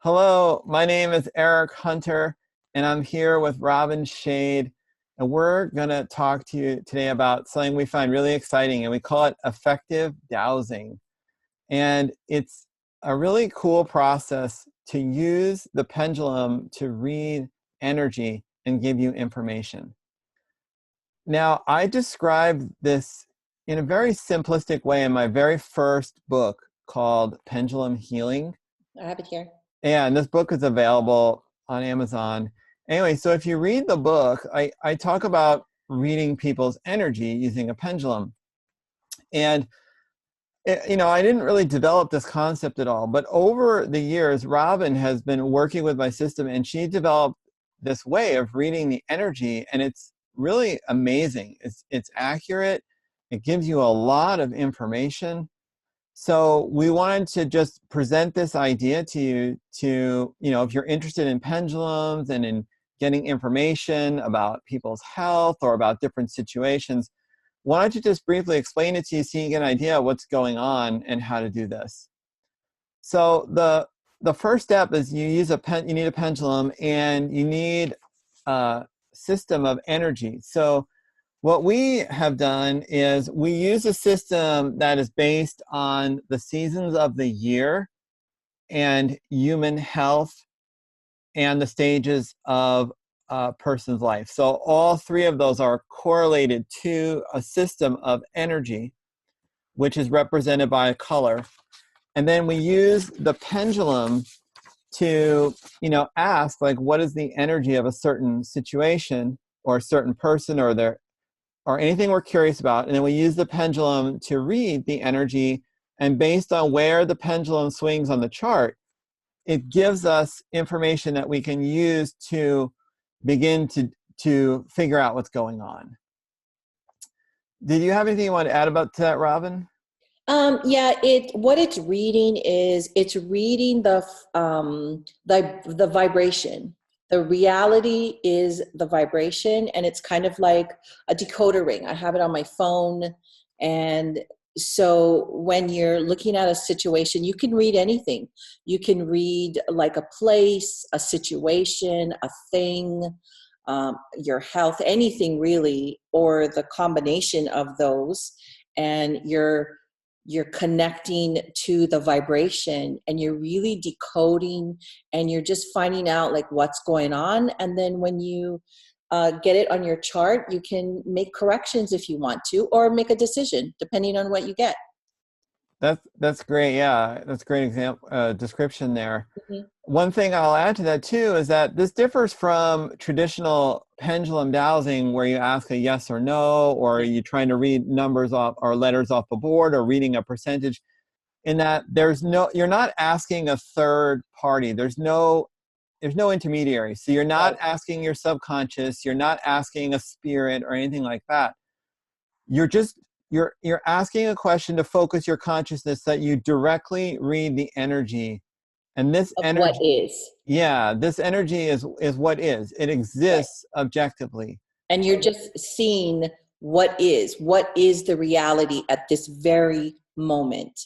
Hello, my name is Erich Hunter, and I'm here with Robin Shade, and we're going to talk to you today about something we find really exciting, and we call it effective dowsing. And it's a really cool process to use the pendulum to read energy and give you information. Now, I described this in a very simplistic way in my very first book called Pendulum Healing. I have it here. Yeah, and this book is available on Amazon. Anyway, so if you read the book, I talk about reading people's energy using a pendulum. And, I didn't really develop this concept at all. But over the years, Robin has been working with my system, and she developed this way of reading the energy. And it's really amazing. It's accurate. It gives you a lot of information. So we wanted to just present this idea to you to, if you're interested in pendulums and in getting information about people's health or about different situations, why don't you just briefly explain it to you so you get an idea of what's going on and how to do this. So the first step is you need a pendulum, and you need a system of energy. So what we have done is we use a system that is based on the seasons of the year and human health and the stages of a person's life. So all three of those are correlated to a system of energy, which is represented by a color. And then we use the pendulum to, ask, like, what is the energy of a certain situation or a certain person or anything we're curious about. And then we use the pendulum to read the energy. And based on where the pendulum swings on the chart, it gives us information that we can use to begin to figure out what's going on. Did you have anything you want to add to that, Robin? What it's reading is it's reading the vibration. The reality is the vibration, and it's kind of like a decoder ring. I have it on my phone. And so when you're looking at a situation, you can read anything. You can read like a place, a situation, a thing, your health, anything really, or the combination of those. And you're connecting to the vibration, and you're really decoding, and you're just finding out like what's going on. And then when you get it on your chart, you can make corrections if you want to, or make a decision depending on what you get. That's great. Yeah, that's a great example description there. Mm-hmm. One thing I'll add to that too is that this differs from traditional pendulum dowsing, where you ask a yes or no, or you're trying to read numbers off or letters off the board, or reading a percentage. In that you're not asking a third party. There's no intermediary. So you're not asking your subconscious. You're not asking a spirit or anything like that. You're asking a question to focus your consciousness that you directly read the energy. And this energy, what is. Yeah, this energy is what is. It exists objectively. And you're just seeing what is the reality at this very moment.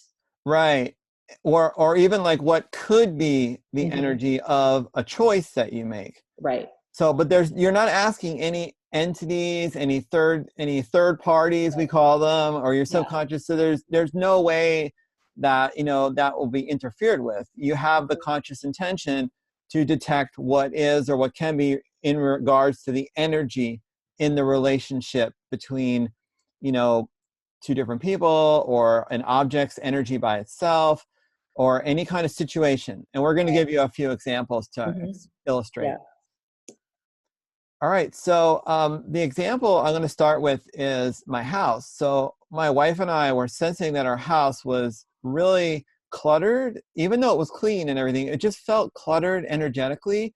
Right. Or even like what could be the energy of a choice that you make. Right. So, but you're not asking any entities, any third parties, we call them, or your subconscious. So there's no way that that will be interfered with. You have the conscious intention to detect what is or what can be in regards to the energy in the relationship between two different people, or an object's energy by itself, or any kind of situation. And we're going to give you a few examples to illustrate. Yeah. All right, so the example I'm going to start with is my house. So my wife and I were sensing that our house was really cluttered. Even though it was clean and everything, it just felt cluttered energetically,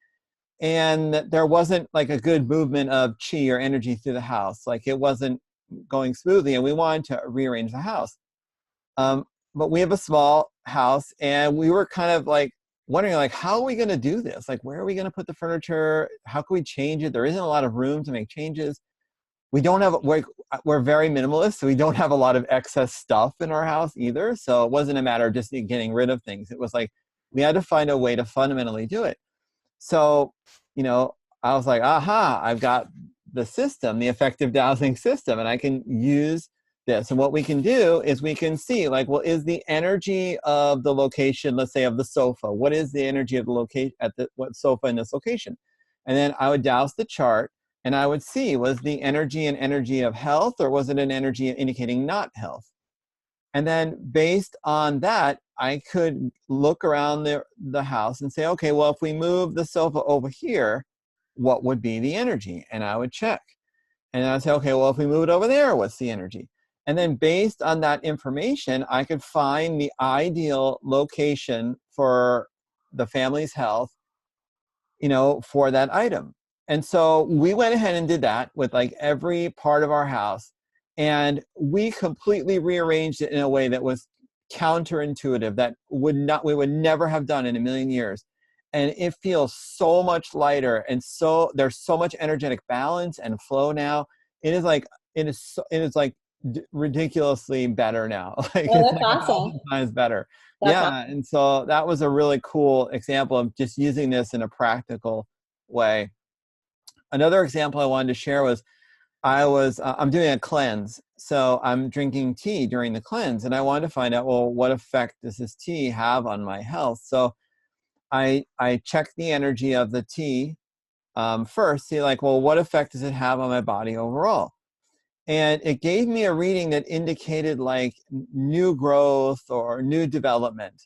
and that there wasn't like a good movement of chi or energy through the house. Like it wasn't going smoothly, and we wanted to rearrange the house. But we have a small house, and we were kind of like wondering, like, how are we going to do this? Like, where are we going to put the furniture? How can we change it? There isn't a lot of room to make changes. We're very minimalist, so we don't have a lot of excess stuff in our house either. So it wasn't a matter of just getting rid of things. It was like We had to find a way to fundamentally do it. So, I was like, aha, I've got the system, the effective dowsing system, and I can use this. And what we can do is we can see, like, well, is the energy of the location, let's say of the sofa, what is the energy of the location at the what sofa in this location? And then I would douse the chart and I would see, was the energy an energy of health, or was it an energy indicating not health? And then based on that, I could look around the house and say, okay, well, if we move the sofa over here, what would be the energy? And I would check. And I'd say, okay, well, if we move it over there, what's the energy? And then based on that information, I could find the ideal location for the family's health, for that item. And so we went ahead and did that with like every part of our house. And we completely rearranged it in a way that was counterintuitive, that we would never have done in a million years. And it feels so much lighter. And so there's so much energetic balance and flow now. It is like ridiculously better now. Like Oh, it's that's like a awesome. thousand times better. That's awesome. Yeah, and so that was a really cool example of just using this in a practical way. Another example I wanted to share was I'm doing a cleanse, so I'm drinking tea during the cleanse, and I wanted to find out, well, what effect does this tea have on my health? So I checked the energy of the tea first, see like, well, what effect does it have on my body overall? And it gave me a reading that indicated like new growth or new development.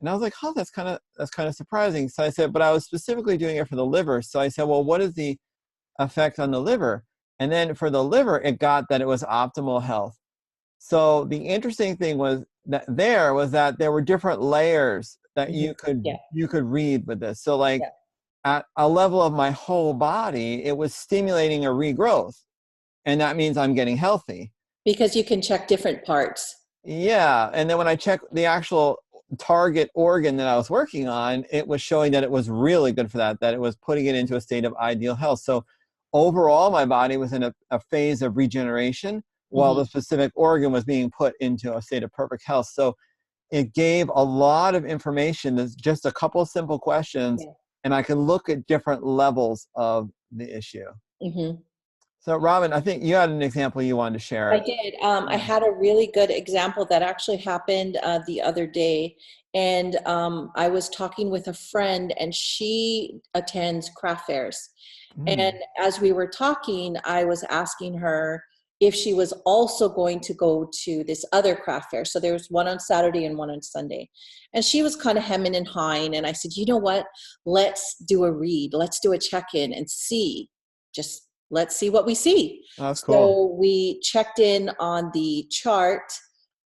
And I was like, oh, that's kind of surprising. So I said, but I was specifically doing it for the liver. So I said, well, what is the effect on the liver? And then for the liver, it got that it was optimal health. So the interesting thing was that there were different layers that Hmm. Yeah. you could read with this. So like Yeah. at a level of my whole body, it was stimulating a regrowth. And that means I'm getting healthy. Because you can check different parts. Yeah, and then when I checked the actual target organ that I was working on, it was showing that it was really good for that it was putting it into a state of ideal health. So overall, my body was in a phase of regeneration while the Hmm. specific organ was being put into a state of perfect health. So it gave a lot of information. There's just a couple of simple questions, Yeah. and I could look at different levels of the issue. Hmm. So Robin, I think you had an example you wanted to I share. did. I Yeah. had a really good example that actually happened the other day. And I was talking with a friend, and she attends craft fairs. And Mm. as we were talking, I was asking her if she was also going to go to this other craft fair. So there was one on Saturday and one on Sunday. And she was kind of hemming and hawing. And I said, you know what? Let's do a read. Let's do a check-in and see. Just let's see what we see. Oh, that's cool. So we checked in on the chart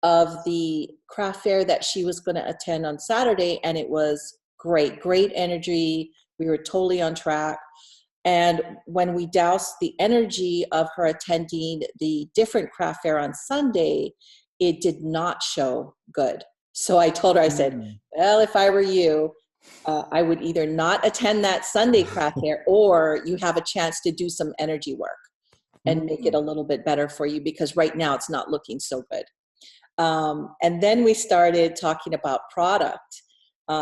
of the craft fair that she was going to attend on Saturday, and it was great, great energy. We were totally on track. And when we doused the energy of her attending the different craft fair on Sunday, it did not show good. So I told her, I said, Mm. well, if I were you, I would either not attend that Sunday craft fair, or you have a chance to do some energy work and make it Mm. a little bit better for you, because right now it's not looking so good. And then we started talking about product.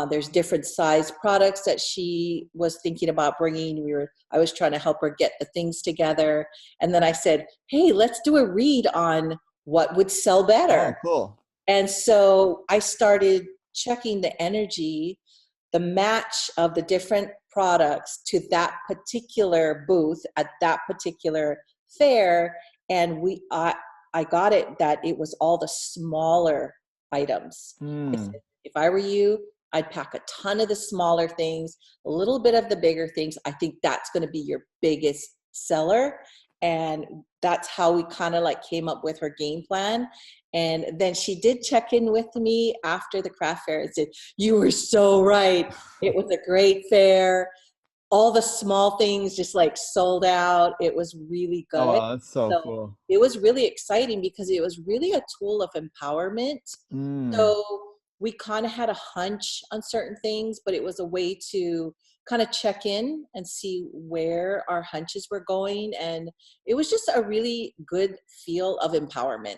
There's different size products that she was thinking about bringing. I was trying to help her get the things together. And then I said, hey, let's do a read on what would sell Oh, better. cool. And so I started checking the energy, the match of the different products to that particular booth at that particular fair. And I got it that it was all the smaller items. I Mm. said, if I were you, I'd pack a ton of the smaller things, a little bit of the bigger things. I think that's going to be your biggest seller. And that's how we kind of like came up with her game plan. And then she did check in with me after the craft fair and said, you were so right. It was a great fair. All the small things just like sold out. It was really Oh, good. wow, that's so So cool. it was really exciting because it was really a tool of empowerment. Mm. So we kind of had a hunch on certain things, but it was a way to kind of check in and see where our hunches were going. And it was just a really good feel of empowerment.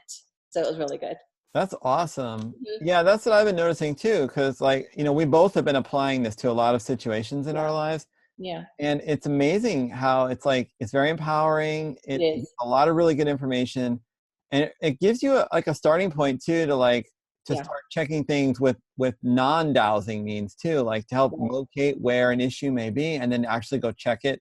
So it was really good. That's awesome. Mhm. Yeah, that's what I've been noticing too, because like, we both have been applying this to a lot of situations in Yeah, our lives. yeah, And it's amazing how it's like, it's very empowering. it It gives is. a lot of really good information. And it gives you like a starting point too, to like, to Yeah, start checking things with non-dowsing means too, like to help right. locate where an issue may be and then actually go check it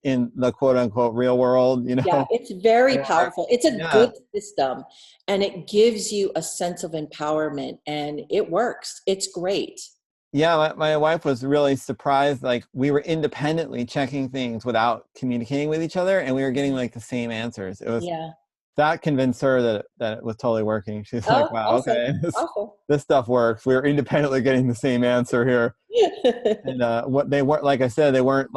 in the quote unquote real world, Yeah, it's very or powerful. It's a yeah. good system and it gives you a sense of empowerment and it works. It's great. Yeah, my wife was really surprised. Like we were independently checking things without communicating with each other, and we were getting Mhm. like the same answers. It was Yeah. that convinced her that it was totally working. She's like, Oh, "Wow, awesome. okay, Awesome. this stuff works. We were independently getting the same answer here." And what they weren't, like I said, they weren't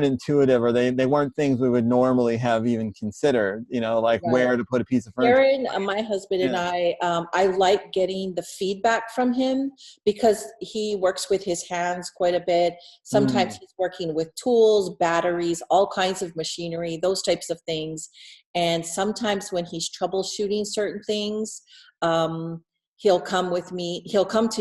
intuitive, or they weren't things we would normally have even considered. Like Right. where to put a piece of furniture. Karen, my husband and Yeah. I like getting the feedback from him because he works with his hands quite a bit. Sometimes Mm. he's working with tools, batteries, all kinds of machinery, those types of things. And sometimes when he's troubleshooting certain things, um, he'll come to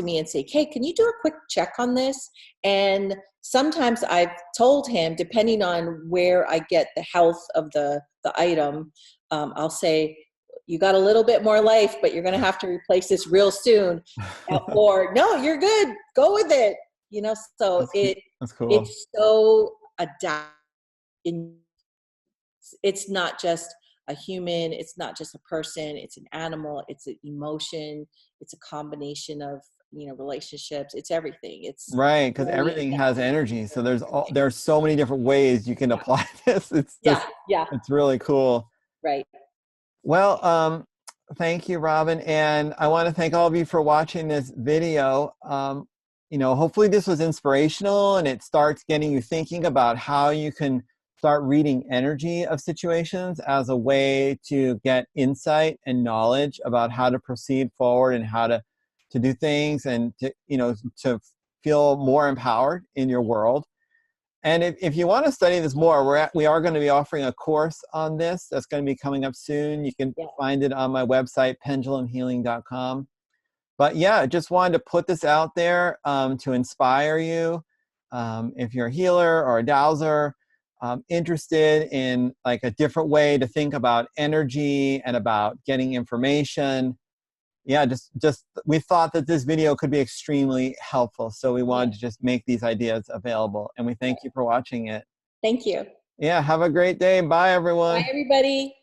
me and say, "Hey, can you do a quick check on this?" And sometimes I've told him, depending on where I get the health of the item, I'll say, "You got a little bit more life, but you're going to have to replace this real soon." Or, "No, you're good. Go with it." So That's cute. That's cool. it's so adapt. It's not just a human. It's not just a person. It's an animal. It's an emotion. It's a combination of relationships. It's everything. It's Right, because very everything has adaptive. energy. So there's so many different ways you can Yeah, apply this. yeah, yeah. It's really cool. Right. Well, thank you, Robin, and I want to thank all of you for watching this video. Hopefully this was inspirational and it starts getting you thinking about how you can start reading energy of situations as a way to get insight and knowledge about how to proceed forward and how to do things, and to feel more empowered in your world. And if you want to study this more, we are going to be offering a course on this that's going to be coming up soon. You can Yeah. find it on my website, pendulumhealing.com. But yeah, just wanted to put this out there to inspire you. If you're a healer or a dowser, interested in like a different way to think about energy and about getting information, yeah, just we thought that this video could be extremely helpful, so we Yeah. wanted to just make these ideas available, and we thank you for watching it. Thank you. Yeah, have a great day. Bye, Bye, everyone. everybody.